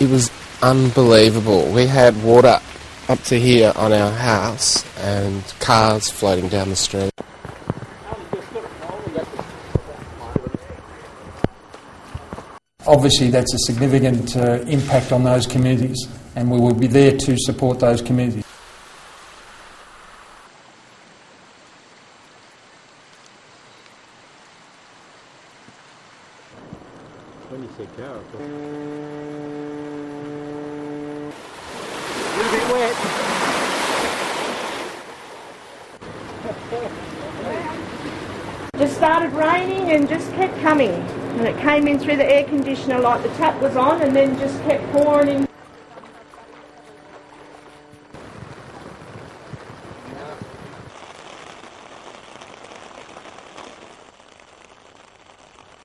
It was unbelievable. We had water up to here on our house and cars floating down the street. Obviously that's a significant impact on those communities, and we will be there to support those communities. When you say go, A little bit wet. Just started raining and just kept coming. And it came in through the air conditioner like the tap was on and then just kept pouring in.